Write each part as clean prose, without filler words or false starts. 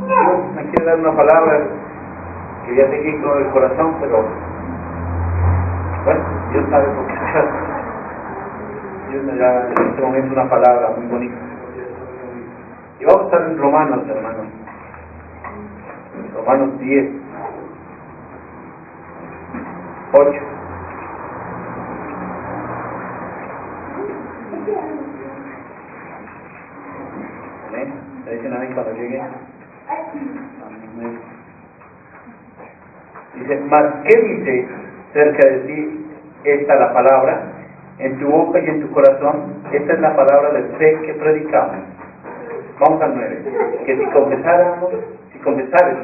Dios me quiere dar una palabra que ya seguí con el corazón, pero bueno, Dios sabe por qué. Dios me da en este momento una palabra muy bonita. Y vamos a estar en Romanos, hermanos. Romanos 10, 8. ¿Amén? ¿Me dicen amén cuando llegue? Amén. Dice, ¿mas qué dice cerca de ti esta la palabra? En tu boca y en tu corazón, esta es la palabra de fe que predicamos. Vamos al 9. Que si confesares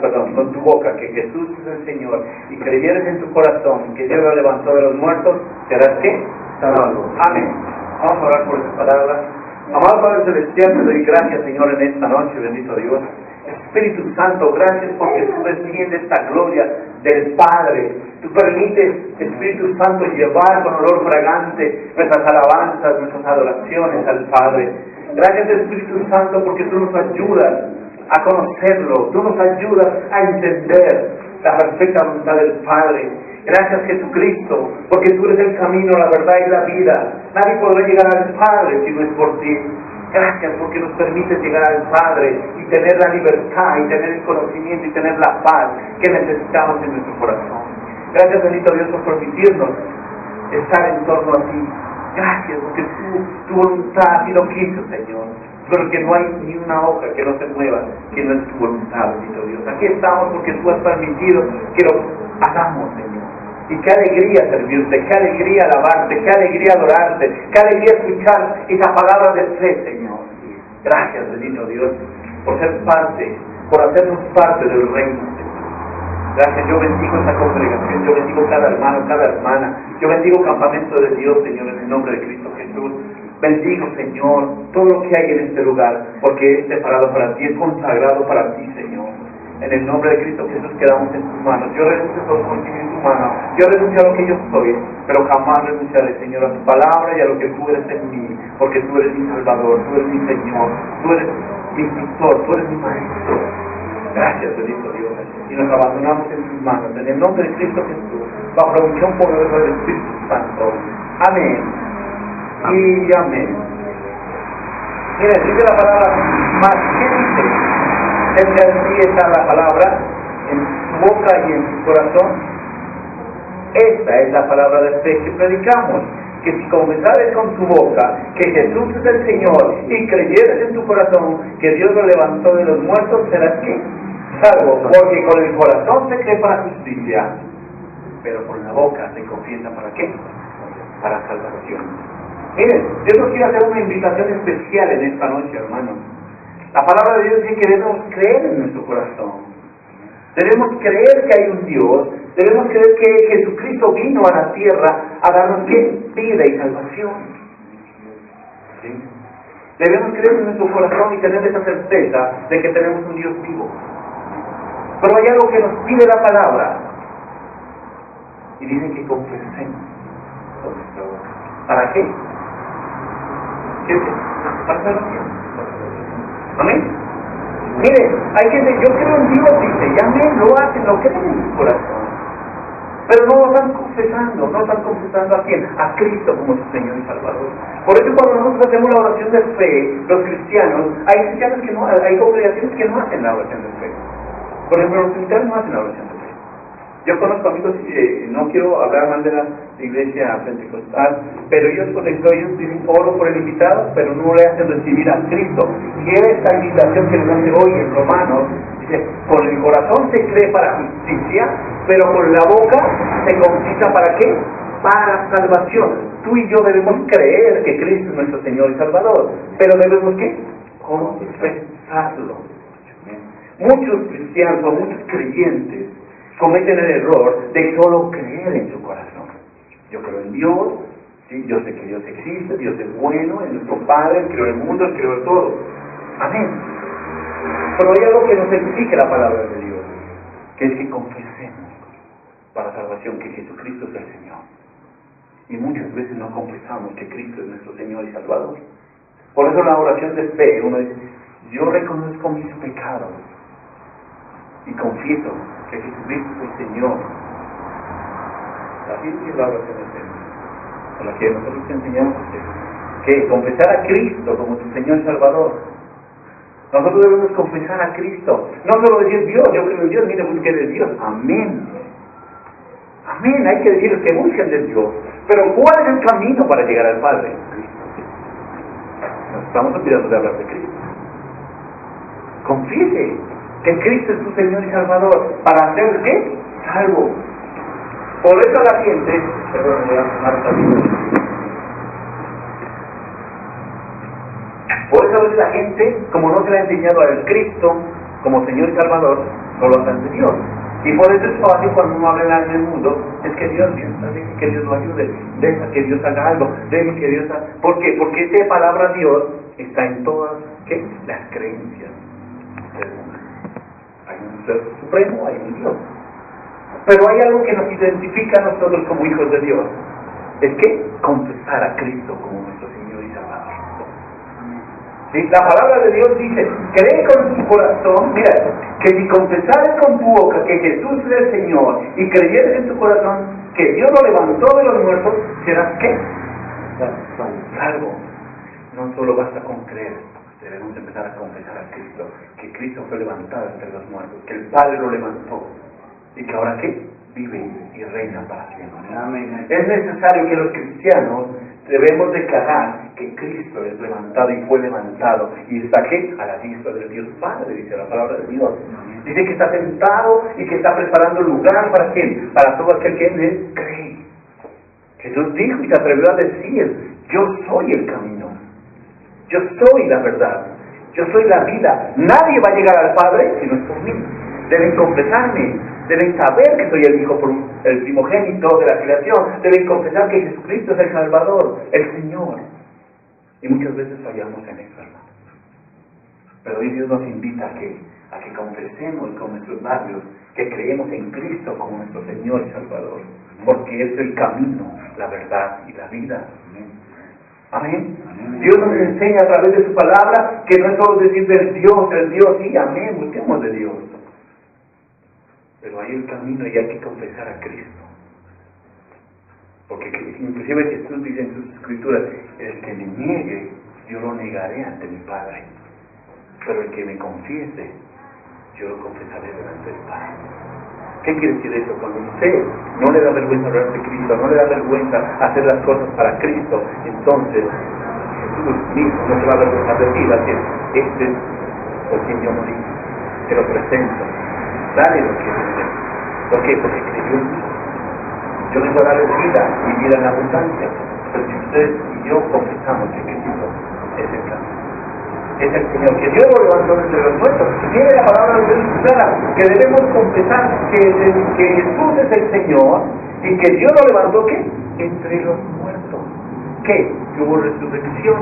con tu boca que Jesús es el Señor y creyeres en tu corazón que Dios lo levantó de los muertos, serás ¿qué? Salvado. Amén. Vamos a orar por esta palabra. Amado Padre Celestial, te doy gracias, Señor, en esta noche, bendito Dios. Espíritu Santo, gracias porque tú desciendes esta gloria del Padre. Tú permites, Espíritu Santo, llevar con olor fragante nuestras alabanzas, nuestras adoraciones al Padre. Gracias, Espíritu Santo, porque tú nos ayudas a conocerlo, tú nos ayudas a entender la perfecta voluntad del Padre. Gracias, Jesucristo, porque tú eres el camino, la verdad y la vida. Nadie podrá llegar al Padre si no es por ti. Gracias porque nos permites llegar al Padre y tener la libertad y tener el conocimiento y tener la paz que necesitamos en nuestro corazón. Gracias, bendito Dios, por permitirnos estar en torno a ti. Gracias porque tu voluntad así lo quiso, Señor. Pero que no hay ni una hoja que no se mueva, que no es tu voluntad, bendito Dios. Aquí estamos porque tú has permitido que lo hagamos, Señor. Y qué alegría servirte, qué alegría alabarte, qué alegría adorarte, qué alegría escuchar esa palabra de fe, Señor. Gracias, bendito Dios, por ser parte, por hacernos parte del reino, Señor. Gracias, yo bendigo esta congregación, yo bendigo cada hermano, cada hermana, yo bendigo Campamento de Dios, Señor, en el nombre de Cristo Jesús. Bendigo, Señor, todo lo que hay en este lugar, porque es separado para ti, es consagrado para ti, Señor. En el nombre de Cristo Jesús quedamos en tus manos. Yo renuncio a todo conocimiento humano. Yo renuncio a lo que yo soy, pero jamás renunciaré, Señor, a tu palabra y a lo que tú eres en mí, porque tú eres mi Salvador, tú eres mi Señor, tú eres mi instructor, tú eres mi Maestro. Gracias, bendito Dios. Y nos abandonamos en tus manos, en el nombre de Cristo Jesús, bajo la unción poderosa del Espíritu Santo. Amén. Y amén. Miren, dice la palabra, más que dice. Cerca de ti está la palabra, en tu boca y en tu corazón. Esta es la palabra de fe que predicamos, que si confesares con tu boca que Jesús es el Señor y creyeres en tu corazón que Dios lo levantó de los muertos, serás ¿qué? Salvo, porque con el corazón se cree para justicia, pero con la boca se confiesa ¿para qué? Para salvación. Miren, Dios nos quiere hacer una invitación especial en esta noche, hermanos. La palabra de Dios dice que debemos creer en nuestro corazón. Debemos creer que hay un Dios. Debemos creer que Jesucristo vino a la tierra a darnos ¿qué? Vida y salvación. ¿Sí? Debemos creer en nuestro corazón y tener esa certeza de que tenemos un Dios vivo. Pero hay algo que nos pide la palabra. Y dice que confesemos con nuestra boca. ¿Para qué? ¿Qué? Para salvación. Amén. Mire, hay que decir, yo creo en Dios, dice, y amén, lo hacen, lo creen en su corazón. Pero no lo están confesando, no están confesando a quién, a Cristo como su Señor y Salvador. Por eso cuando nosotros hacemos la oración de fe, los cristianos, hay cristianos que no, hay congregaciones que no hacen la oración de fe. Por ejemplo, los cristianos no hacen la oración de fe. Yo conozco amigos, no quiero hablar mal de la iglesia pentecostal, pero ellos dicen oro por el invitado, pero no le hacen recibir a Cristo. Y esta invitación que nos hace hoy en Romanos, dice, con el corazón se cree para justicia, pero con la boca se confiesa ¿para qué? Para salvación. Tú y yo debemos creer que Cristo es nuestro Señor y Salvador, pero debemos ¿qué? Confesarlo. Muchos cristianos o muchos creyentes cometen el error de solo creer en su corazón. Yo creo en Dios, ¿sí? Yo sé que Dios existe, Dios es bueno, es nuestro Padre, Él creó el mundo, Él creó todo. Amén. Pero hay algo que nos exige la palabra de Dios, que es que confesemos para salvación que Jesucristo es el Señor. Y muchas veces no confesamos que Cristo es nuestro Señor y Salvador. Por eso la oración de fe, uno dice, yo reconozco mis pecados, y confieso que Jesucristo es el Señor. Así es la oración de fe, con la que nosotros te enseñamos que confesar a Cristo como tu Señor y Salvador. Nosotros debemos confesar a Cristo, no solo decir Dios, yo creo en Dios, mire, busque de Dios, amén. Amén, hay que decir que busquen de Dios. Pero ¿cuál es el camino para llegar al Padre? Nos estamos olvidando de hablar de Cristo. Confiese que Cristo es tu Señor y Salvador. ¿Para hacer qué? Salvo. Por eso la gente, perdón, voy a Marta, por eso la gente, como no se le ha enseñado a Cristo como Señor y Salvador, no lo hacen de Dios. Y por eso es fácil cuando uno habla en el mundo, es que Dios, deje que Dios lo ayude, deja que Dios haga algo, deje que Dios haga... ¿Por qué? Porque esta palabra Dios está en todas, ¿qué? Las creencias del mundo. Hay un ser supremo, hay un Dios. Pero hay algo que nos identifica a nosotros como hijos de Dios. Es que confesar a Cristo como nuestro Señor y Salvador. ¿Sí? La palabra de Dios dice, cree con tu corazón, mira, que si confesares con tu boca que Jesús es el Señor y creyeres en tu corazón que Dios lo levantó de los muertos, serás ¿qué? Salvo. No solo basta con creer, debemos empezar a confesar a Cristo, que Cristo fue levantado entre los muertos, que el Padre lo levantó y que ahora ¿qué? Vive y reina para siempre. Amén. Es necesario que los cristianos debemos declarar que Cristo es levantado y fue levantado y está aquí a la diestra del Dios Padre, dice la palabra de Dios. Dice que está sentado y que está preparando lugar para quién, para todo aquel que en él cree. Jesús dijo y se atrevió a decir, yo soy el camino, yo soy la verdad, yo soy la vida. Nadie va a llegar al Padre si no es por mí. Deben confesarme, deben saber que soy el Hijo, el primogénito de la creación. Deben confesar que Jesucristo es el Salvador, el Señor. Y muchas veces fallamos en eso, hermano. Pero hoy Dios nos invita a que confesemos con nuestros labios que creemos en Cristo como nuestro Señor y Salvador. Porque es el camino, la verdad y la vida. Amén. Amén. Dios nos enseña a través de su palabra que no es solo decir del Dios, sí, amén, busquemos de Dios. Pero hay el camino y hay que confesar a Cristo. Porque inclusive Jesús dice en sus escrituras, el que me niegue, yo lo negaré ante mi Padre. Pero el que me confiese, yo lo confesaré delante del Padre. ¿Qué quiere decir eso? Cuando usted no le da vergüenza hablar de Cristo, no le da vergüenza hacer las cosas para Cristo, entonces Jesús mismo no se va a avergonzar de ti, va a decir, este es por quien yo morí, te lo presento, dale lo que es. ¿Por qué? Porque creyó en mí. Yo les voy a dar vida y vida en abundancia. Pero si usted y yo confesamos que Cristo es el camino, es el Señor, que Dios lo levantó entre los muertos, tiene la palabra de Dios clara, que debemos confesar que Jesús es el Señor y que Dios lo levantó ¿qué? Entre los muertos. ¿Qué? Que hubo resurrección.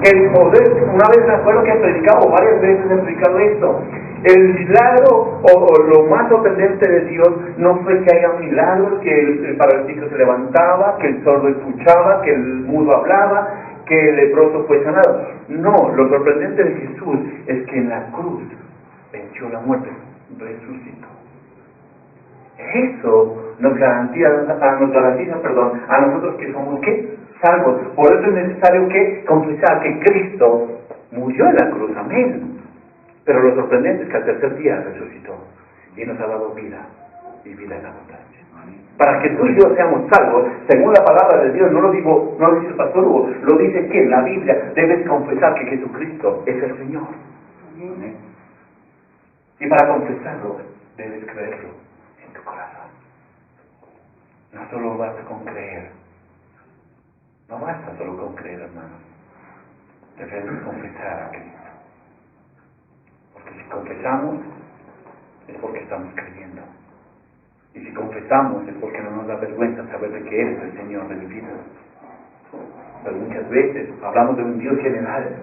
Que el poder, una vez me acuerdo que he predicado, varias veces he predicado esto. El milagro o lo más sorprendente de Dios no fue que haya milagros, que el paralítico se levantaba, que el sordo escuchaba, que el mudo hablaba, que el leproso fue sanado. No, lo sorprendente de Jesús es que en la cruz venció la muerte, resucitó. Eso nos garantiza a nosotros que somos ¿qué? Salvos. Por eso es necesario que confesar que Cristo murió en la cruz, amén. Pero lo sorprendente es que al tercer día resucitó y nos ha dado vida y vida en abundancia. Para que tú y yo seamos salvos, según la palabra de Dios, no lo dice el pastor Hugo, lo dice que en la Biblia debes confesar que Jesucristo es el Señor. Amén. Y para confesarlo, debes creerlo en tu corazón. No solo basta con creer. No basta solo con creer, hermano. Debemos confesar a Cristo. Porque si confesamos, es porque estamos creyendo. Y si confesamos, es porque no nos da vergüenza saber de que Él es el Señor de mi vida. Pero muchas veces hablamos de un Dios general,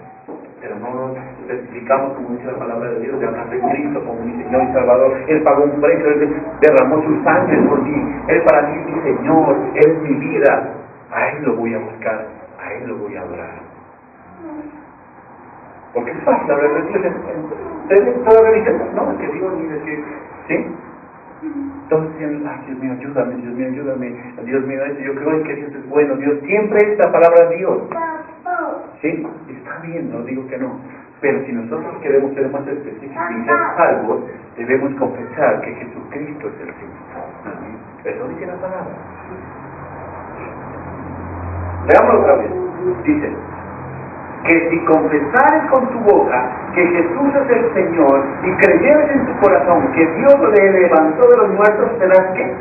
pero no nos especificamos, como dice la palabra de Dios, de hablar de Cristo como mi Señor y Salvador. Él pagó un precio, Él derramó su sangre por ti. Él para ti es mi Señor, Él es mi vida. A Él lo voy a buscar, a Él lo voy a adorar. Porque es fácil hablar de Dios. ustedes todavía dicen, no, es que Dios mire que, ¿sí? Entonces dicen, ay, Dios mío, ayúdame, Dios mío, yo creo que Dios es bueno, Dios siempre es la palabra de Dios. Sí, está bien, no digo que no. Pero si nosotros queremos ser más específicos y ser salvos, debemos confesar que Jesucristo es el Señor. Eso dice la palabra. Veámoslo otra vez. Dice que si confesares con tu boca que Jesús es el Señor y creyeres en tu corazón que Dios le levantó de los muertos, serás ¿qué?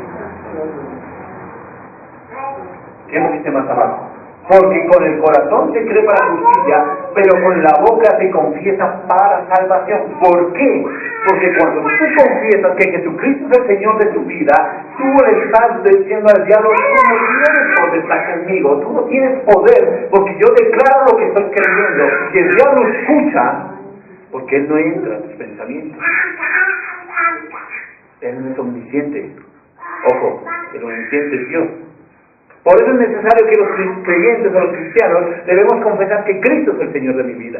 ¿Qué nos dice más abajo? Porque con el corazón se cree para justicia, pero con la boca se confiesa para salvación. ¿Por qué? Porque cuando tú confiesas que Jesucristo es el Señor de tu vida, tú le estás diciendo al diablo, tú no tienes poder estar conmigo, tú no tienes poder, porque yo declaro lo que estoy creyendo. Y el diablo escucha, porque él no entra en tus pensamientos. Él no es omnisciente. Ojo, el omnisciente es Dios. Por eso es necesario que los creyentes o los cristianos debemos confesar que Cristo es el Señor de mi vida.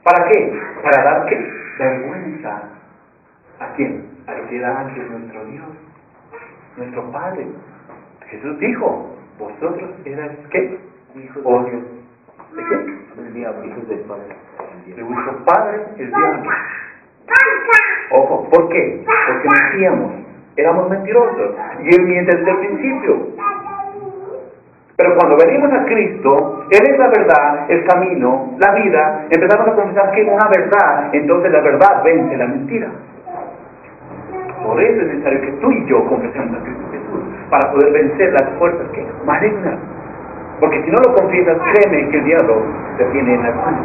¿Para qué? Para dar ¿qué? Vergüenza. ¿A quién? Al que era antes nuestro Dios, nuestro Padre. Jesús dijo, vosotros erais ¿qué? Hijos de Dios. ¿De qué? El diablo, hijos del Padre. De vuestro Padre el diablo. Ojo, ¿por qué? Porque mentíamos, éramos mentirosos. Y Él miente desde el principio. Pero cuando venimos a Cristo, Él es la verdad, el camino, la vida, empezamos a confesar que es una verdad, entonces la verdad vence la mentira. Por eso es necesario que tú y yo confesemos a Cristo Jesús, para poder vencer las fuerzas que malignas. Porque si no lo confiesas, créeme que el diablo te tiene en la mano.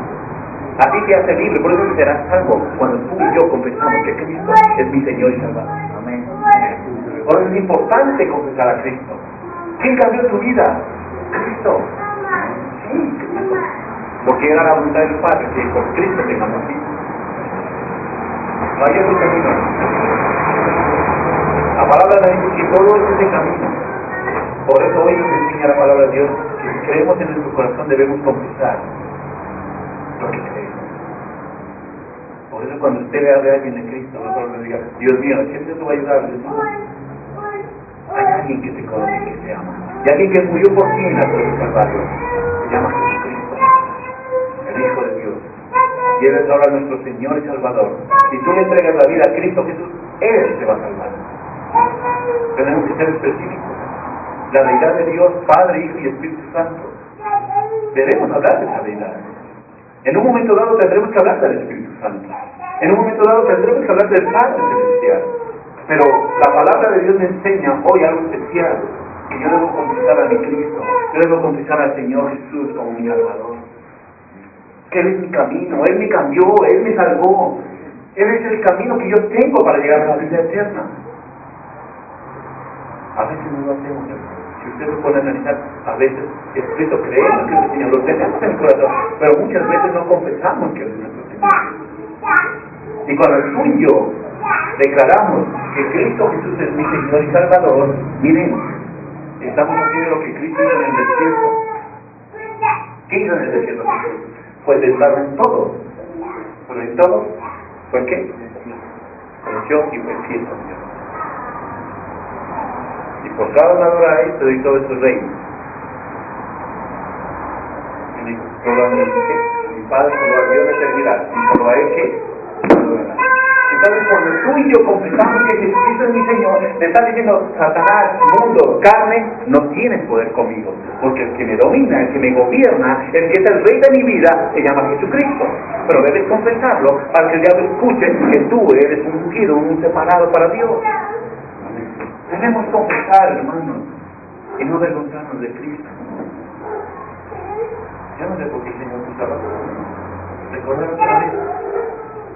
A ti te hace libre, por eso serás salvo, cuando tú y yo confesamos que Cristo es mi Señor y Salvador. Amén. Por eso es importante confesar a Cristo. ¿Quién cambió tu vida? Cristo. Sí, Cristo. Porque era la voluntad del Padre que con Cristo tengamos vida. No hay otro camino. La palabra de Dios dice que todo es ese camino. Por eso hoy nos enseña la palabra de Dios que si creemos en nuestro corazón debemos confesar lo que creemos. Por eso cuando usted vea a alguien en Cristo, no solo le diga, Dios mío, siempre te va a ayudar. Hay alguien que te conoce, que te ama. Y alguien que murió por ti en la cruz del Calvario. Se llama Jesucristo, el Hijo de Dios. Y Él es ahora nuestro Señor y Salvador. Si tú le entregas la vida a Cristo Jesús, Él te va a salvar. Tenemos que ser específicos. La deidad de Dios, Padre, Hijo y Espíritu Santo. Debemos hablar de esa deidad. En un momento dado tendremos que hablar del Espíritu Santo. En un momento dado tendremos que hablar del Padre Celestial. Pero la palabra de Dios me enseña hoy algo especial, que yo debo confesar a mi Cristo, yo debo confesar al Señor Jesús como mi Salvador. Que Él es mi camino, Él me cambió, Él me salvó. Él es el camino que yo tengo para llegar a la vida eterna. A veces no lo hacemos, si usted se pone a analizar, a veces es Cristo, creemos que es el Señor, lo tenemos en el corazón, pero muchas veces no confesamos que Él es nuestro Señor. Y cuando tú y yo declaramos que Cristo Jesús es mi Señor y Salvador, miren, estamos haciendo lo que Cristo hizo en el desierto. ¿Qué hizo en el desierto Jesús? Pues estar en todo. Pero en todo, ¿fue qué? Conoció y fue fiel con Dios. Y por cada una hora ahí te doy todos estos reinos. Y dijo, solo a mí, mi Padre solo a Dios le servirá, y solo a Él que adorará. Entonces cuando tú y yo confesamos que Jesucristo es mi Señor, le estás diciendo, Satanás, mundo, carne, no tienes poder conmigo, porque el que me domina, el que me gobierna, el que es el rey de mi vida, se llama Jesucristo. Pero debes confesarlo para que el diablo escuche que tú eres un ungido, un separado para Dios. Debemos confesar, hermanos, y no avergonzarnos de Cristo. Yo no sé por qué el Señor nos habla. Recordar otra vez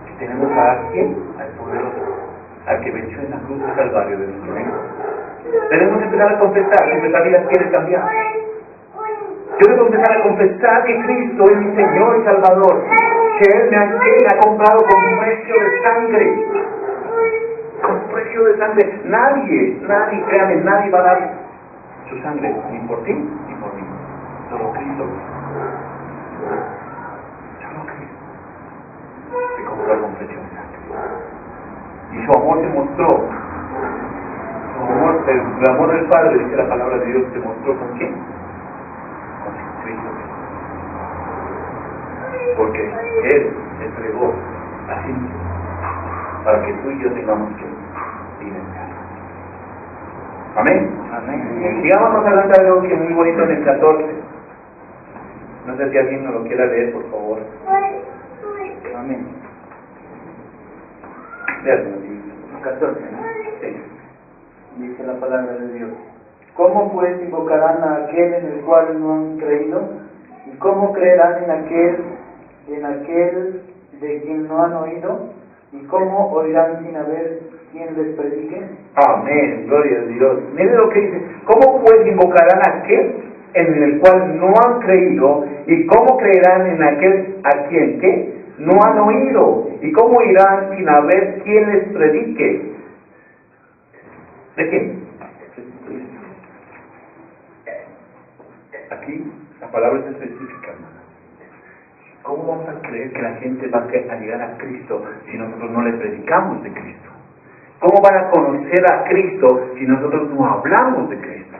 que tenemos a alguien, al poderoso, al que venció en la cruz del Calvario de nuestro Hijo. Debemos empezar a confesar que nuestra vida quiere cambiar. Yo debo empezar a confesar que Cristo es mi Señor y Salvador, que Él me ha comprado con un precio de sangre. Con precio de sangre. Nadie, créame, nadie va a dar su sangre, ni por ti, ni por mí. Solo Cristo. Solo Cristo. Se compró con precio. su amor se mostró. El amor del Padre, dice la palabra de Dios, se mostró ¿con quién? Con Jesucristo. Porque Él entregó a sí mismo para que tú y yo tengamos que ir en casa. Amén. Amén. Sigamos más adelante algo que es muy bonito en el 14. No sé si alguien nos lo quiera leer, por favor. Amén. Vean, 14, ¿no? Sí. Dice la palabra de Dios. ¿Cómo pues invocarán a aquel en el cual no han creído? ¿Y cómo creerán en aquel de quien no han oído? ¿Y cómo oirán sin haber quien les predique? Amén, gloria a Dios. Miren lo que dice. ¿Cómo pues invocarán a aquel en el cual no han creído? ¿Y cómo creerán en aquel a quien ¿qué? No han oído? ¿Y cómo irán sin haber quien les predique? ¿De quién? Aquí la palabra es específica. ¿Cómo vamos a creer que la gente va a llegar a Cristo si nosotros no le predicamos de Cristo? ¿Cómo van a conocer a Cristo si nosotros no hablamos de Cristo?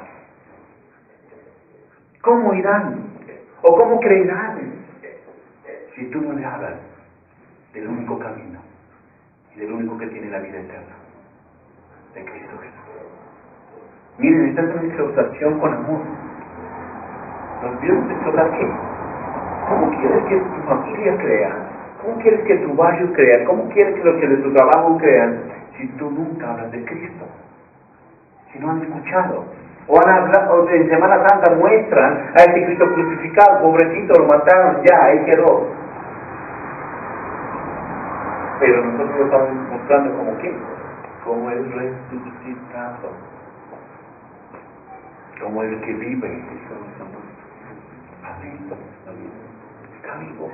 ¿Cómo irán? ¿O cómo creerán si tú no le hablas del único camino y del único que tiene la vida eterna, de Cristo Jesús? Miren, esta es una exhortación con amor. ¿Nos vieron exhortar qué? ¿Cómo quieres que tu familia crea? ¿Cómo quieres que tu barrio crea? ¿Cómo quieres que los que de tu trabajo crean si tú nunca hablas de Cristo? Si no han escuchado. O han hablado, o en Semana Santa muestran a ese Cristo crucificado, pobrecito, lo mataron, ya, ahí quedó. Pero nosotros lo estamos mostrando como quién, como el resucitado, como el que vive. Amén. Está vivo.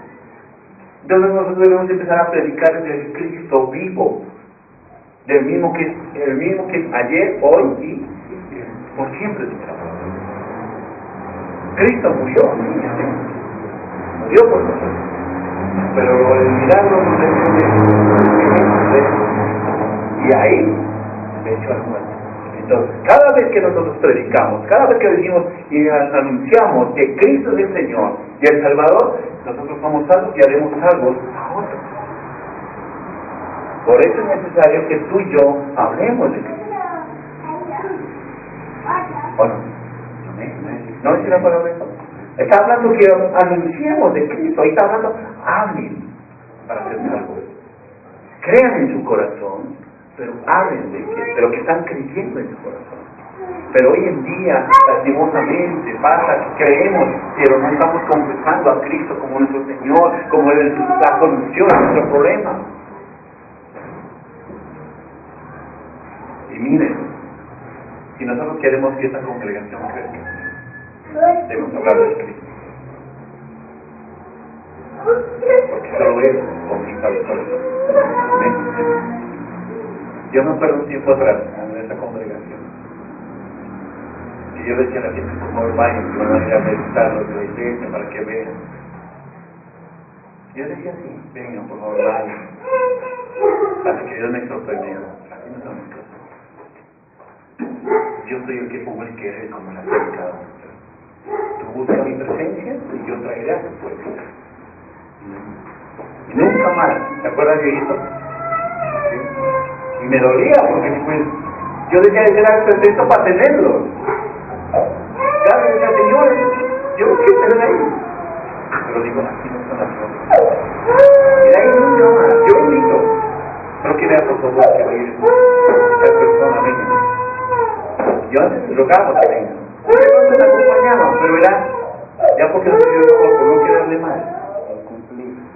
Entonces nosotros debemos empezar a predicar del Cristo vivo, el mismo que ayer, hoy y por siempre. Cristo murió por nosotros, pero el milagro nos defiende y ahí se echó al muerto. Entonces, cada vez que nosotros predicamos, cada vez que decimos y anunciamos que Cristo es el Señor y el Salvador, nosotros somos salvos y haremos salvos a otros. Por eso es necesario que tú y yo hablemos de Cristo. ¿O no? ¿No dice la palabra eso? Está hablando que anunciemos de Cristo. Ahí está hablando, hablen para ser salvos. Crean en su corazón, pero hablen de lo que están creyendo en su corazón. Pero hoy en día, lastimosamente, pasa que creemos, pero no estamos confesando a Cristo como nuestro Señor, como la solución a nuestro problema. Y miren, si nosotros queremos que esta congregación crezca, debemos hablar de Cristo. Porque solo Él conquista los corazones. Yo me acuerdo un tiempo atrás en esta congregación que yo decía a la gente, por favor vayan, que van a ir a meditar los de la iglesia para que vean. Yo decía así, vengan, por favor vayan. Hasta que Dios me sorprendió. Así no son las cosas. Yo soy el que pongo el querer como la fe de cada uno. Tú buscas mi presencia y yo traeré a tu pueblo. Y nunca más, ¿te acuerdas de esto? ¿Sí? Y me dolía porque pues yo decía que era el pretexto para tenerlo. Claro, decía, Señor, yo no quiero tener ahí. Pero digo, así no son las cosas. Y de ahí nunca más, yo invito. Pero que vea por favor que va a ir esta persona, venga. Yo antes rogaba que venga. Porque no se me acompañaba, pero era ya porque no se dio por no quedarle mal.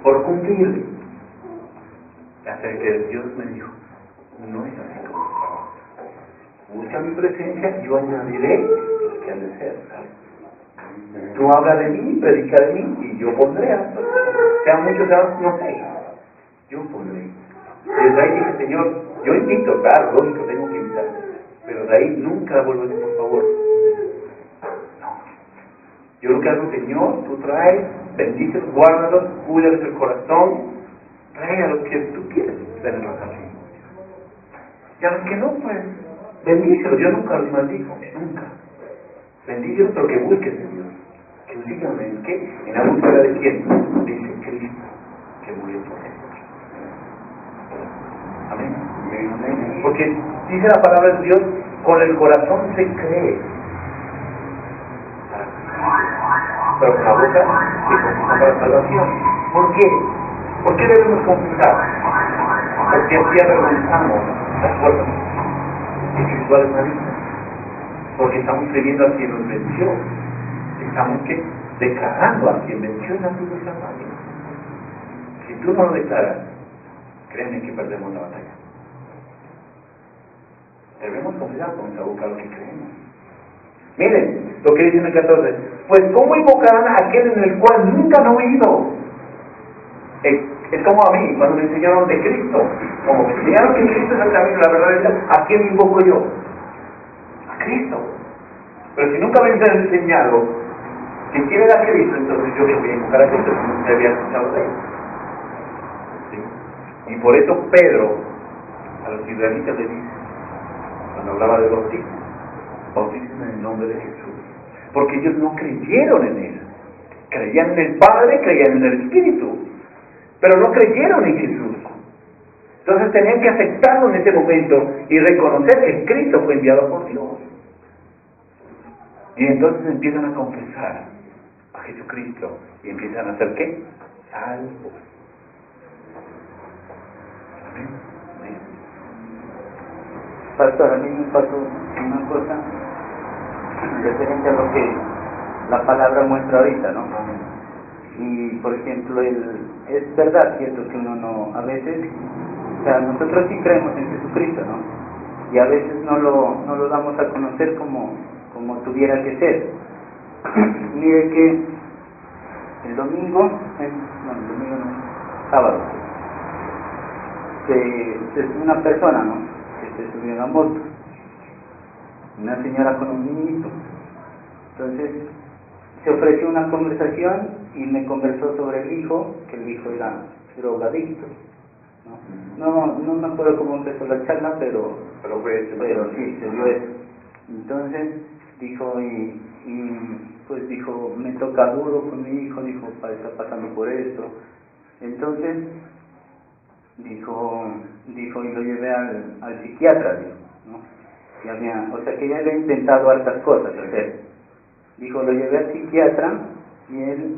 Por cumplir. Hasta que Dios me dijo, no es así como trabajo. Busca mi presencia, yo añadiré los que han de ser. Tú habla de mí, predica de mí, y yo pondré. Sean muchos años, no sé. Yo pondré. Desde ahí dije, Señor, yo invito, claro, lógico, tengo que invitar. Pero de ahí nunca vuelvo a decir, por favor. No. Yo lo que hago, Señor, tú traes, bendícelos, guárdalos, cuídales el corazón, trae a los que tú quieres tenerlos así. Y a los que no, pues, bendícelos. Dios nunca los maldijo, nunca. Bendícelos, pero que busques en Dios. Que sigan en qué? En la búsqueda de quién? Dice Cristo, que murió por ellos. Amén. Amén. Porque dice la palabra de Dios, con el corazón se cree, pero con la boca se confiesa para salvación. ¿Por qué? ¿Por qué debemos confesar? Porque así avergonzamos las fuerzas espirituales malignas. Porque estamos creyendo a quien nos venció. Estamos ¿qué? Declarando a quien venció en la cruz de Calvario. Si tú no lo declaras, créeme que perdemos la batalla. Debemos confesar con nuestra boca lo que creemos. Miren lo que dice en el 14. Pues ¿cómo invocarán a aquel en el cual nunca han oído? Es como a mí, cuando me enseñaron de Cristo. Como me enseñaron que Cristo es el camino, la verdad, ¿a quién invoco yo? A Cristo. Pero si nunca me han enseñado que quién era Cristo, entonces yo que voy a invocar a Cristo, como usted había escuchado de él. ¿Sí? Y por eso Pedro a los israelitas le dice, cuando hablaba de bautismo, bautismo en el nombre de Jesús. Porque ellos no creyeron en él. Creían en el Padre, creían en el Espíritu, pero no creyeron en Jesús. Entonces tenían que aceptarlo en ese momento y reconocer que Cristo fue enviado por Dios. Y entonces empiezan a confesar a Jesucristo y empiezan a hacer ¿qué? Salvos. Amén. Amén. Pastor, a mí me pasó una cosa referente a lo que la palabra muestra ahorita, ¿no? Y por ejemplo, es verdad, cierto, que uno no, a veces, o sea, nosotros sí creemos en Jesucristo, ¿no? Y a veces no lo damos a conocer como tuviera que ser. Mire que el domingo, sábado, una persona, ¿no? Que se subió en la moto, una señora con un niñito. Entonces se ofreció una conversación y me conversó sobre el hijo, que el hijo era drogadicto. No me acuerdo cómo empezó la charla, pero sí, se dio eso. Entonces dijo, pues dijo, me toca duro con mi hijo, dijo, está pasando por esto. Entonces dijo, y lo llevé al psiquiatra, dijo, ¿no? O sea que ya había intentado hartas cosas hacer. Dijo, lo llevé al psiquiatra y él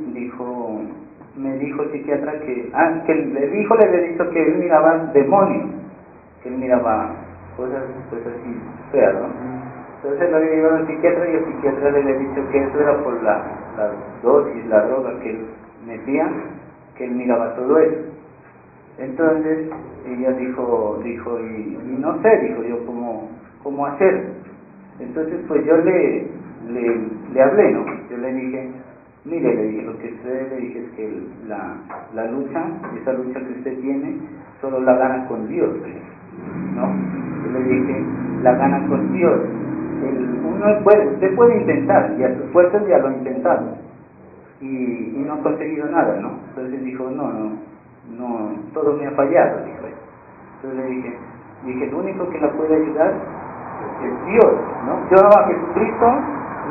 me dijo el psiquiatra que el hijo le había dicho que él miraba demonios, que él miraba cosas pues así feas, ¿no? Entonces lo había llevado al psiquiatra y el psiquiatra le había dicho que eso era por la dosis, la droga que él metía, que él miraba todo eso. Entonces ella dijo y no sé, dijo yo cómo hacer. Entonces pues yo le hablé, ¿no? Yo le dije, mire, le dije, lo que usted le dije es que la lucha, esa lucha que usted tiene, solo la gana con Dios, ¿no? Yo le dije, la gana con Dios. Usted puede intentar, y a sus fuerzas ya lo ha intentado, y no ha conseguido nada, ¿no? Entonces dijo, no, todo me ha fallado, dijo él. Entonces le dije, lo único que la puede ayudar es Dios, ¿no? Yo a Jesucristo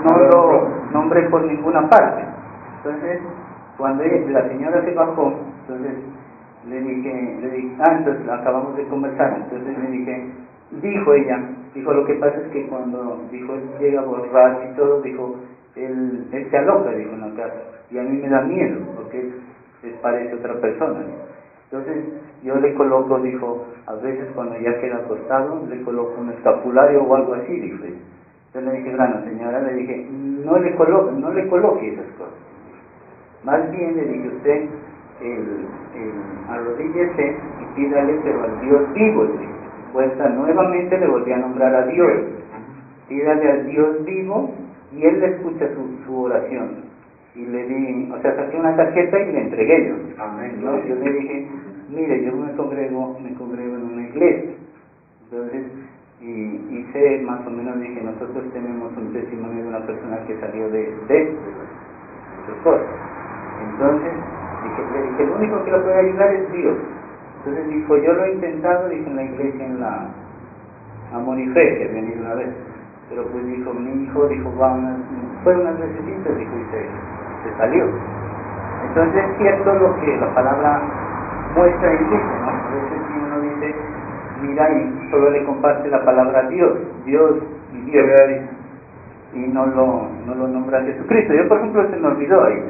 no lo nombré por ninguna parte. Entonces, cuando la señora se bajó, entonces le dije, entonces acabamos de conversar, entonces le dije, dijo lo que pasa es que cuando, dijo, él llega borracho y todo, dijo, él se aloca, dijo, en la casa, y a mí me da miedo, porque él parece otra persona, ¿no? Entonces, yo le coloco, dijo, a veces cuando ya queda acostado, le coloco un escapulario o algo así, dijo. Entonces le dije, bueno, señora, le dije, no le coloque esas cosas. Más bien le dije, usted, arrodíllese y pídale, pero al Dios vivo, le dije. Vuelta, nuevamente le volví a nombrar a Dios. Pídale al Dios vivo y él le escucha su oración. Y le di, o sea, saqué una tarjeta y le entregué yo. Amén. ¿No? Yo le dije, mire, yo me congrego en una iglesia. Entonces, y sé, más o menos dije, nosotros tenemos un testimonio de una persona que salió de esas cosas. Entonces, le dije, lo único que lo puede ayudar es Dios. Entonces dijo, yo lo he intentado, dije, en la iglesia amor y fe, que habían ido una vez. Pero pues dijo, mi hijo, dijo, fue unas veces, dijo, y se salió. Entonces es cierto lo que la palabra muestra y dice, ¿no? A veces si uno dice, mira, y solo le comparte la palabra a Dios, Dios y Dios, y no lo nombra a Jesucristo. Yo, por ejemplo, se me olvidó ahí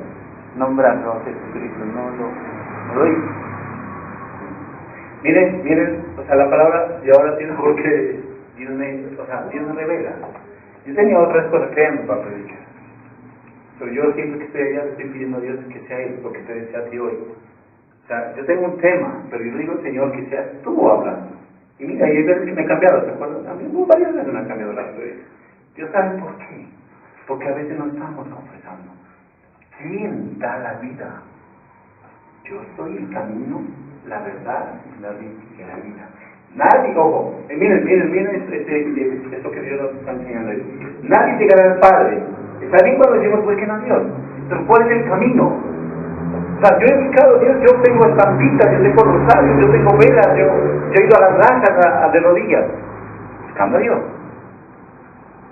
nombrarlo a Jesucristo, no lo hice. Miren, o sea, la palabra, y ahora tiene porque Dios me revela. Yo tenía otras cosas, créanme, para predicar. Pero yo siempre que estoy allá le estoy pidiendo a Dios que sea Él, lo que te decía a ti hoy. O sea, yo tengo un tema, pero yo digo, Señor, que seas tú hablando. Y mira, y hay veces que me he cambiado, ¿te acuerdas? A mí varias veces me han cambiado la predica. Dios sabe por qué. Porque a veces no estamos confesando. ¿Quién da la vida? Yo soy el camino, la verdad y la vida. Nadie, ojo, miren esto que Dios nos está enseñando ahí. Nadie llegará al Padre. Está bien cuando decimos, pues que no Dios, pero ¿cuál es el camino? O sea, yo he buscado a Dios, yo tengo estampitas, yo tengo rosarios, yo tengo velas, yo he ido a las rajas de rodillas, buscando a Dios.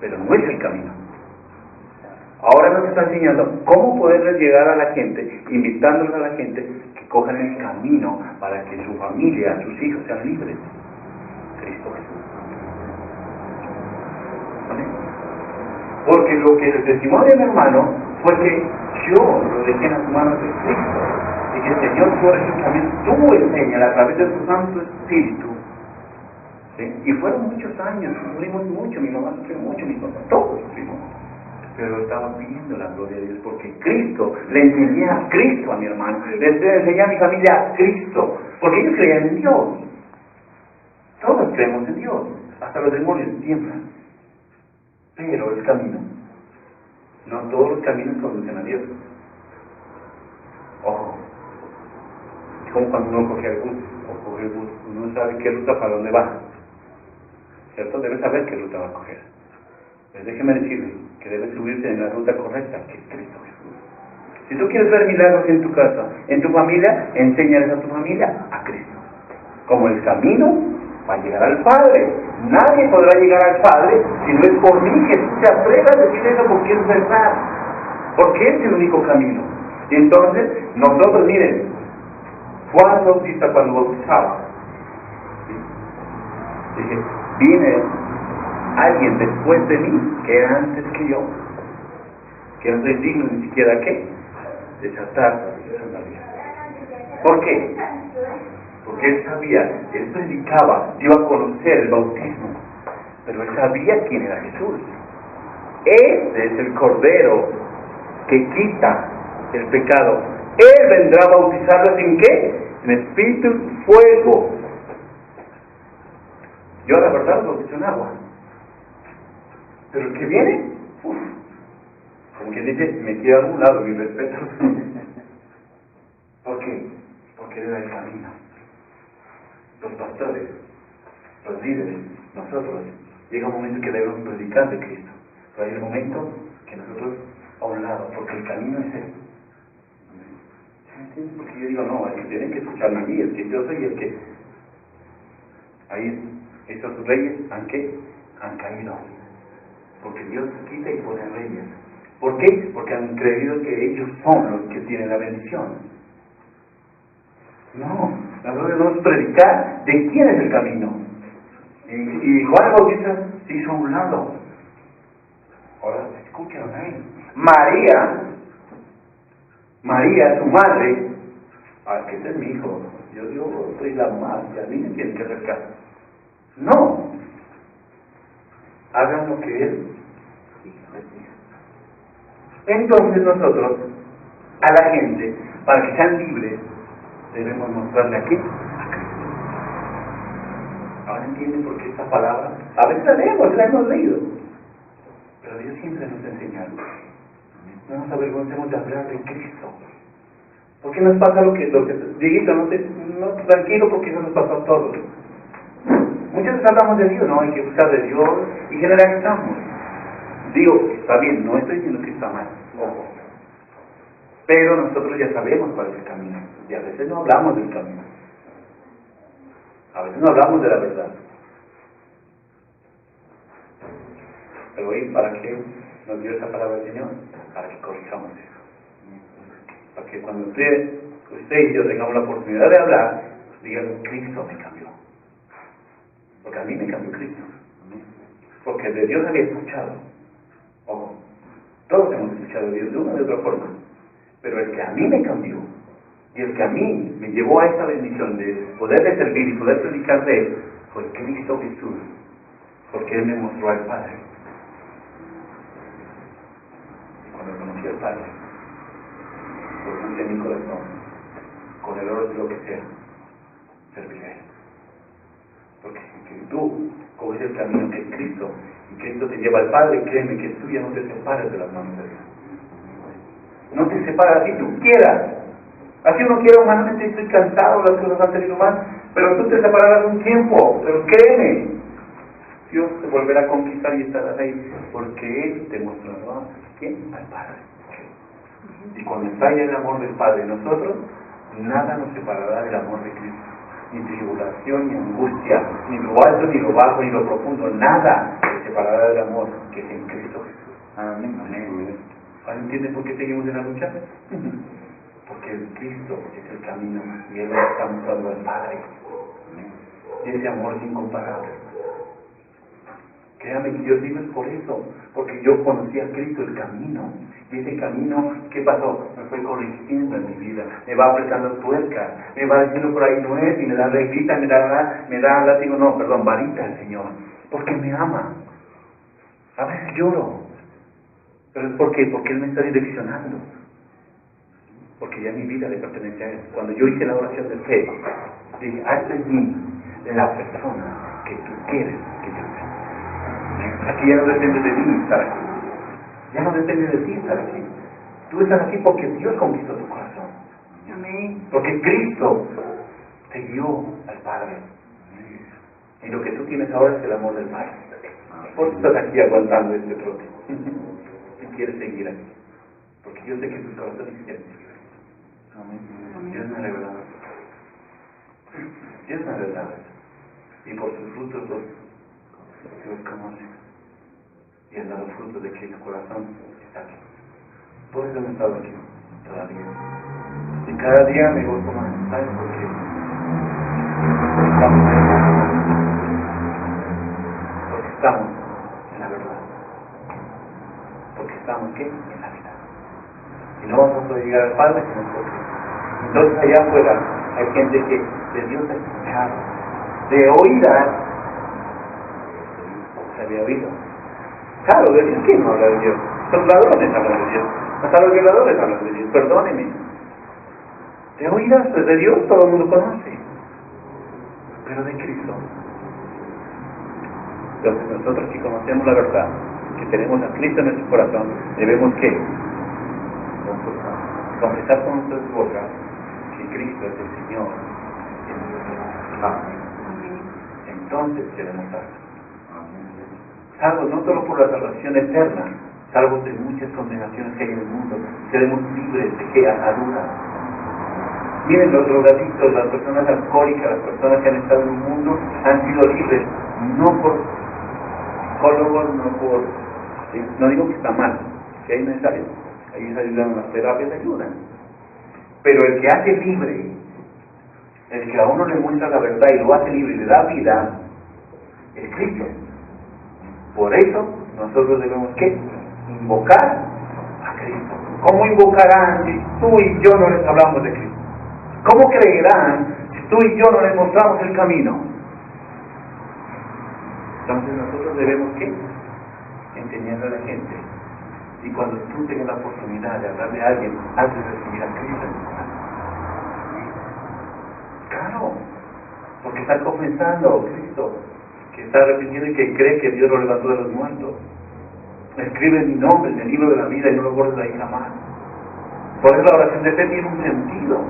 Pero no es el camino. Ahora nos está enseñando cómo poder llegar a la gente, invitándolos a la gente que cojan el camino para que su familia, sus hijos sean libres. Cristo Jesús. ¿Vale? Porque lo que el testimonio de mi hermano fue que yo lo dejé en las manos de Cristo. Y que el Señor, tú eres el camino, tú enseñas a través de tu Santo Espíritu. ¿Sí? Y fueron muchos años, sufrimos mucho, mi mamá sufrió mucho, mi papá, todos sufrimos. Pero estaba pidiendo la gloria de Dios porque Cristo, le enseñé a Cristo a mi hermano, le enseñé a mi familia a Cristo, porque ellos creían en Dios. Todos creemos en Dios, hasta los demonios tiemblan. Pero el camino, no todos los caminos conducen a Dios. Ojo, es como cuando uno coge el bus, uno no sabe qué ruta para dónde va, ¿cierto? Debe saber qué ruta va a coger. Pues déjeme decirle que debe subirse en la ruta correcta, que es Cristo Jesús. Si tú quieres ver milagros en tu casa, en tu familia, enséñales a tu familia a Cristo. Como el camino para llegar al Padre. Nadie podrá llegar al Padre si no es por mí, que tú te atrevas a decir eso porque es verdad. Porque es el único camino. Y entonces, nosotros, miren, Juan Bautista cuando bautizaba, dije, viene alguien después de mí que era antes que yo, que no soy digno ni siquiera ¿qué? De tratar de sandalias. ¿Por qué? Porque él sabía, él predicaba, dio a conocer el bautismo, pero él sabía quién era Jesús. Este es el Cordero que quita el pecado. Él vendrá a bautizarlos ¿en qué? En espíritu y fuego. Yo la verdad lo bautizo en agua. Pero el que viene, como quien dice, me queda a algún lado, mi respeto. ¿Por qué? Porque él era el camino. Los pastores, los líderes, nosotros, llega un momento que debemos predicar de Cristo. Pero hay un momento que nosotros a un lado, porque el camino es Él. ¿Me entiendes? Porque yo digo, no, es que tienen que escucharme a mí, el que yo soy el que... Ahí estos reyes han caído. Porque Dios quita y pone reyes. ¿Por qué? Porque han creído que ellos son los que tienen la bendición. No, nosotros debemos predicar de quién es el camino. Y Juan Bautista se hizo a un lado. Ahora, escuchen ahí. María, su madre, que este es mi hijo, yo soy la madre, y a mí me tienen que hacer caso. No, hagan lo que Él les diga. Entonces nosotros, a la gente, para que sean libres, debemos mostrarle a quién, a Cristo. Ahora entienden por qué esta palabra, a veces la hemos leído, pero Dios siempre nos enseña algo. No nos avergoncemos de hablar de Cristo. ¿Por qué nos pasa lo que Dieguito, no, tranquilo, porque eso nos pasa a todos? Muchas veces hablamos de Dios, no, hay que buscar de Dios y generalizamos. Digo, está bien, no estoy diciendo que está mal, ojo. Pero nosotros ya sabemos cuál es el camino. Y a veces no hablamos del camino. A veces no hablamos de la verdad. hoy, ¿para qué nos dio esa palabra el Señor? Para que corrijamos eso. Para que cuando usted y yo tengamos la oportunidad de hablar, digan, Cristo me cambió. Porque a mí me cambió Cristo. Porque de Dios había escuchado. Ojo, todos hemos escuchado de Dios de una u otra forma. Pero el que a mí me cambió, y el que a mí me llevó a esta bendición de poderle servir y poder predicarle, fue Cristo Jesús. Porque Él me mostró al Padre. Y cuando conocí al Padre, lo puse en mi corazón, con el oro de lo que sea, serviré a Él. Porque si tú coges el camino que es Cristo, y Cristo te lleva al Padre, créeme que tú ya no te separas de las manos de Dios. No te separas si tú quieras. Así uno quiera, humanamente estoy cansado, las cosas han salido mal, pero tú te separarás un tiempo, pero créeme, Dios te volverá a conquistar y estarás ahí, porque Él te mostrará, ¿quién? Al Padre. Y cuando está el amor del Padre en nosotros, nada nos separará del amor de Cristo. Ni tribulación, ni angustia, ni lo alto, ni lo bajo, ni lo profundo, nada nos separará del amor que es en Cristo Jesús. Amén. Amén. ¿Ahora entienden por qué seguimos en la lucha? Porque el Cristo es el camino y Él está mostrando al Padre. Y ese amor es incomparable. Créame que Dios digo es por eso, porque yo conocí a Cristo el camino. Y ese camino, ¿qué pasó? Me fue corrigiendo en mi vida, me va apretando tuerca, me va diciendo por ahí no es, y me da reglita, me da látigo, no, perdón, varita el Señor, porque me ama. A veces lloro, pero es porque Él me está direccionando. Porque ya mi vida le pertenece a Él. Cuando yo hice la oración de fe, dije, hazte en mí la persona que tú quieres que yo sea. Aquí ya no depende de mí estar aquí. Ya no depende de ti estar aquí. Tú estás aquí porque Dios conquistó tu corazón. Amén. Porque Cristo te guió al Padre. Y lo que tú tienes ahora es el amor del Padre. Por eso estás aquí aguantando este trote. Si quieres seguir aquí. Porque yo sé que tu corazón es libre. Amén. Dios me ha revelado. Dios me ha revelado. Y por sus frutos los conoce. Y han dado frutos de que tu corazón está aquí. Por eso he estado aquí todavía. Y cada día me gozo más. ¿Sabes por qué? Porque estamos en la verdad. Porque estamos ¿qué? En la vida. Y no vamos a poder llegar al Padre si nosotros. Entonces allá afuera hay gente que de Dios ha escuchado, de oídas se había oído. Claro, de Dios, ¿quién no habla de Dios? Los ladrones hablan de Dios, hasta los violadores hablan de Dios, perdóneme. De oídas de Dios todo el mundo conoce, pero de Cristo. Entonces nosotros que conocemos la verdad, que tenemos a Cristo en nuestro corazón, debemos ¿qué? Confesar con nuestras bocas que Cristo es el Señor. Amén. Entonces seremos salvos. Salvos no solo por la salvación eterna, salvos de muchas condenaciones que hay en el mundo. Seremos libres de qué ataduras. Miren, los drogadictos, las personas alcohólicas, las personas que han estado en el mundo han sido libres, no por psicólogos, no digo que está mal, que es necesario. Ahí se ayudan las terapias, ayudan. Pero el que hace libre, el que a uno le muestra la verdad y lo hace libre y le da vida, es Cristo. Por eso nosotros debemos ¿qué? Invocar a Cristo. ¿Cómo invocarán si tú y yo no les hablamos de Cristo? ¿Cómo creerán si tú y yo no les mostramos el camino? Entonces nosotros debemos ¿qué? Enseñarle a la gente. Y cuando tú tengas la oportunidad de hablarle a alguien, antes de recibir a Cristo en tu corazón. Claro, porque está confesando a Cristo, que está arrepentido y que cree que Dios lo levantó de los muertos. Escribe mi nombre en el libro de la vida y no lo borres ahí jamás. Por eso la oración de fe tiene un sentido,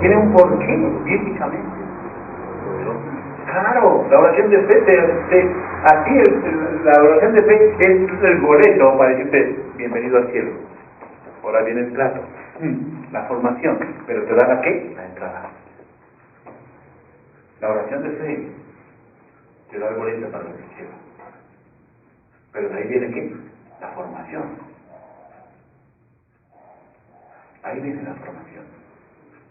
tiene un porqué, bíblicamente. Claro, la oración de fe, aquí la oración de fe es el boleto para decirte, bienvenido al cielo. Ahora viene el plato, la formación, pero te da la ¿qué? La entrada. La oración de fe te da el boleto para el cielo. Pero de ahí viene ¿qué? La formación. Ahí viene la formación.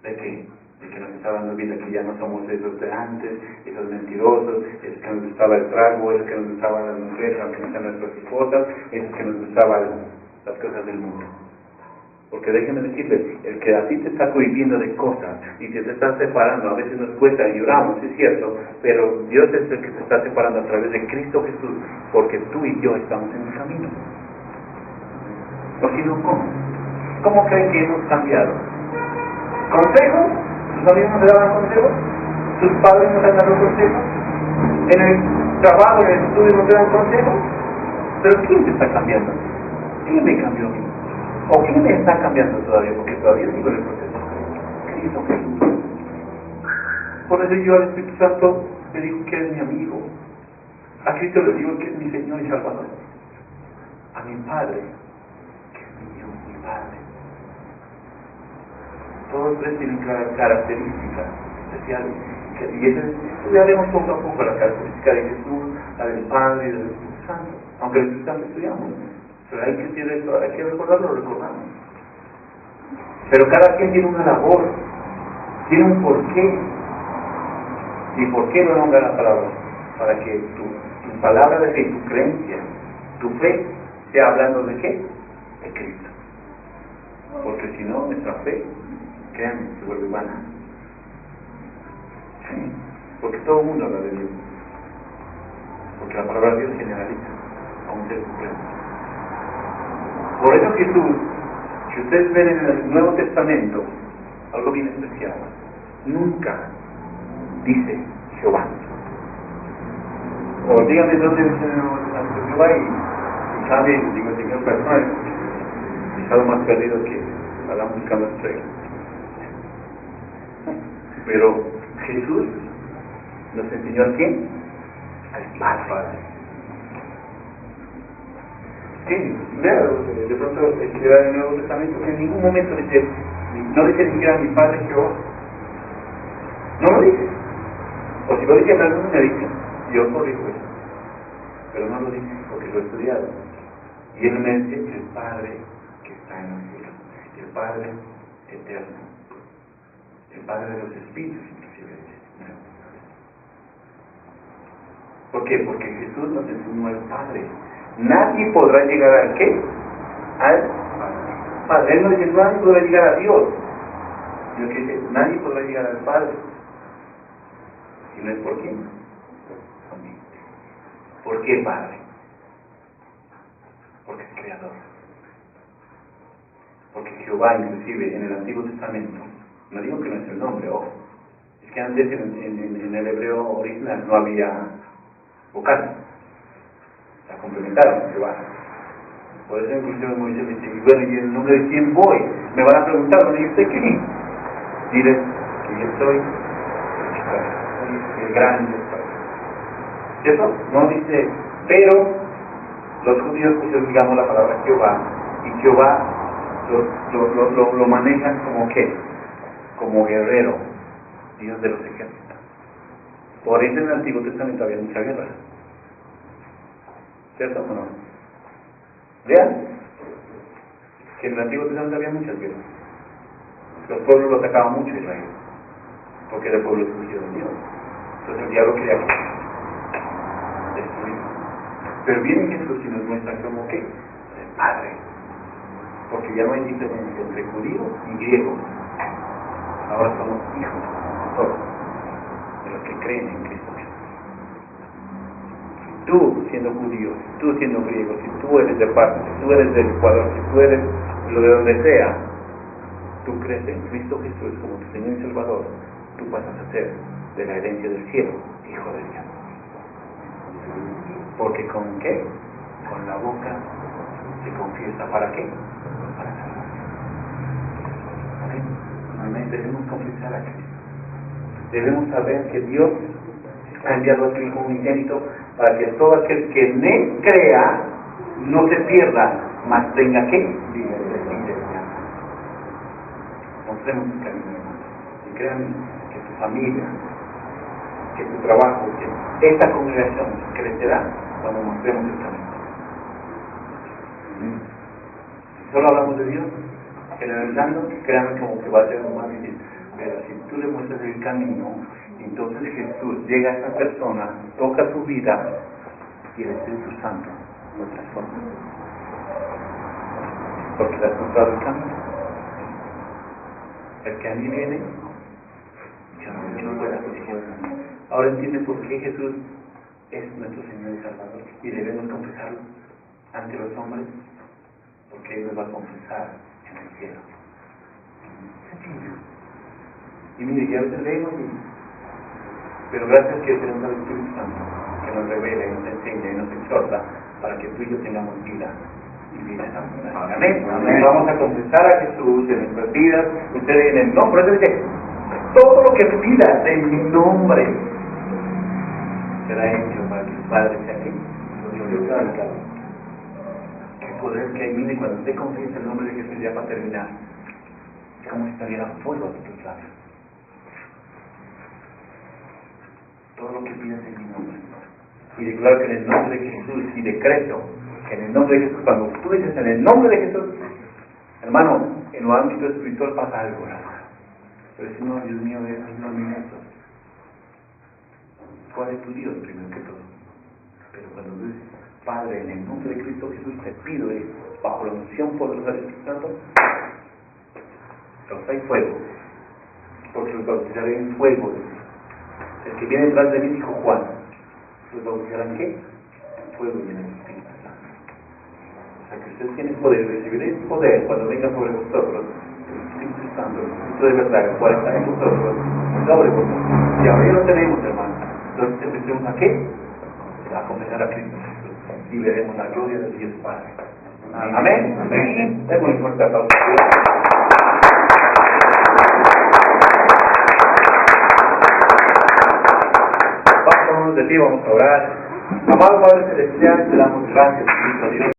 ¿De qué? De que nos está dando vida, que ya no somos esos de antes, esos mentirosos, esos que nos gustaba el trago, esos que nos gustaban las mujeres, aunque no sean nuestras esposas, esos que nos gustaban las cosas del mundo. Porque déjenme decirles, el que así te está cohibiendo de cosas y te está separando, a veces nos cuesta y lloramos, es cierto, pero Dios es el que te está separando a través de Cristo Jesús, porque tú y yo estamos en el camino. ¿O si no, cómo? ¿Cómo creen que hemos cambiado? ¿Consejos? ¿Tus amigos nos daban consejos? ¿Tus padres nos han dado consejos? ¿En el trabajo, en el estudio nos dan consejos? ¿Pero quién te está cambiando? ¿Quién me cambió a mí? ¿O quién me está cambiando todavía? Porque todavía sigo en el proceso. Cristo Jesús. Por eso yo al Espíritu Santo le digo que es mi amigo. A Cristo le digo que es mi Señor y Salvador. A mi Padre, que es mi Dios, mi Padre. Todos tres tienen características especiales. Y estudiaremos poco a poco la característica de Jesús, la del Padre y del Espíritu Santo. Aunque el Espíritu Santo estudiamos. Pero hay que recordarlo, recordamos. Pero cada quien tiene una labor, tiene un porqué. ¿Y por qué no nombra la palabra? Para que tu palabra de fe, tu creencia, tu fe, sea hablando de qué? De Cristo. Porque si no, nuestra fe, créanme, se vuelve vana. Sí, porque todo el mundo habla de Dios. Porque la palabra de Dios generaliza a un ser supremo. Por eso Jesús, si ustedes ven en el Nuevo Testamento, algo bien especial, nunca dice Jehová. O díganme dónde dice Jehová y cambien, digo, Señor personal, he estado más perdido que Adán buscando estrellas. Pero Jesús nos enseñó a quién? Al Padre. Sí, vea, de pronto estudiar el Nuevo Testamento, que en ningún momento dice, no dice ni siquiera mi Padre Jehová. No lo dice. O si lo dice en alguno me dice, yo corrijo eso. Pero no lo dice porque lo he estudiado. Y él me dice el Padre que está en los cielos, el Padre eterno, el Padre de los Espíritus, inclusive. ¿Por qué? Porque Jesús nos enseñó al Padre. Nadie podrá llegar al ¿qué? Al Padre. Él no dice, nadie podrá llegar a Dios. Dios dice, nadie podrá llegar al Padre. ¿Y no es por quién? ¿Por qué Padre? Porque es creador. Porque Jehová, inclusive, en el Antiguo Testamento, no digo que no es el nombre, ojo. Es que antes en el hebreo original no había vocal. La complementaron, Jehová. Por eso inclusive Moisés dice, y bueno, ¿y el nombre de quién voy? Me van a preguntar, ¿no? ¿Y usted qué? Diré que yo soy el grande. ¿Cierto? No dice, pero los judíos pues digamos la palabra Jehová, y Jehová lo manejan como ¿qué? Como guerrero, Dios de los ejércitos. Por eso en el Antiguo Testamento había mucha guerra. ¿Cierto o no? Vean que en el Antiguo Testamento había muchas guerras. Los pueblos lo atacaban mucho a Israel, porque era el pueblo escogido de Dios. Entonces el diablo quería destruir. Pero viene Jesús y nos muestra como que el Padre, porque ya no hay diferencia entre judíos y griegos. Ahora somos hijos todos de los que creen en Cristo Jesús. Tú siendo judío, tú siendo griego, si tú eres de parte, si tú eres del Ecuador, si tú eres lo de donde sea, tú crees en Cristo Jesús como tu Señor y Salvador, tú pasas a ser de la herencia del cielo, hijo de Dios. Porque ¿con qué? Con la boca se confiesa, ¿para qué? Para salvación. Amén. Debemos confesar a Cristo. Debemos saber que Dios ha enviado a su Hijo unigénito para que todo aquel que en él crea no se pierda, mas tenga que vida eterna. Mostremos el camino, hermanos. Y créanme que tu familia, que tu trabajo, que esta congregación crecerá cuando mostremos el camino. solo hablamos de Dios, generalizando, créanme como que va a ser más difícil. Pero si tú le muestras el camino, entonces Jesús llega a esa persona, toca su vida y el Espíritu Santo lo transforma. Porque le has mostrado el camino. El que a mí viene, yo no puedo hacer. Ahora entiende por qué Jesús es nuestro Señor y Salvador y debemos confesarlo ante los hombres, porque Él nos va a confesar en el cielo. Sencillo. Y mire, que a veces leemos, pero gracias que tenemos al Espíritu Santo, que nos revela y nos enseña y nos exhorta para que tú y yo tengamos vida y vida en abundancia. Amén. Amén. Vamos a confesar a Jesús en nuestras vidas. Ustedes en el nombre de Jesús, todo lo que pidas en mi nombre será hecho para que el Padre sea aquí. Qué poder que hay, mire, cuando usted confiesa el nombre de Jesús, ya para terminar, es como si saliera fuego de tus labios. Todo lo que pidas en mi nombre. Y declaro que en el nombre de Jesús, y decreto que en el nombre de Jesús, cuando tú dices en el nombre de Jesús, hermano, en lo ámbito espiritual pasa algo, hermano. Pero si no, Dios mío, es no es eso. ¿Cuál es tu Dios primero que todo? Pero cuando tú dices, Padre, en el nombre de Cristo Jesús te pido, bajo la unción poderosa del Espíritu Santo, los hay fuego, porque los bautizaré en fuego. El que viene detrás de mí, dijo Juan, ¿los bautizarán qué? En fuego y en el Espíritu Santo. O sea que ustedes tienen poder, recibiréis poder cuando venga sobre vosotros el Espíritu Santo, el Espíritu de verdad, el cual está en vosotros, sobre vosotros. Y ahora ya lo tenemos, hermano. Entonces empecemos a qué? A confesar a Cristo Jesús y veremos la gloria de Dios Padre. Amén. Amén. Es muy importante. Vamos de ti, vamos a orar. Amado Padre Celestial, te damos gracias, Cristo Dios.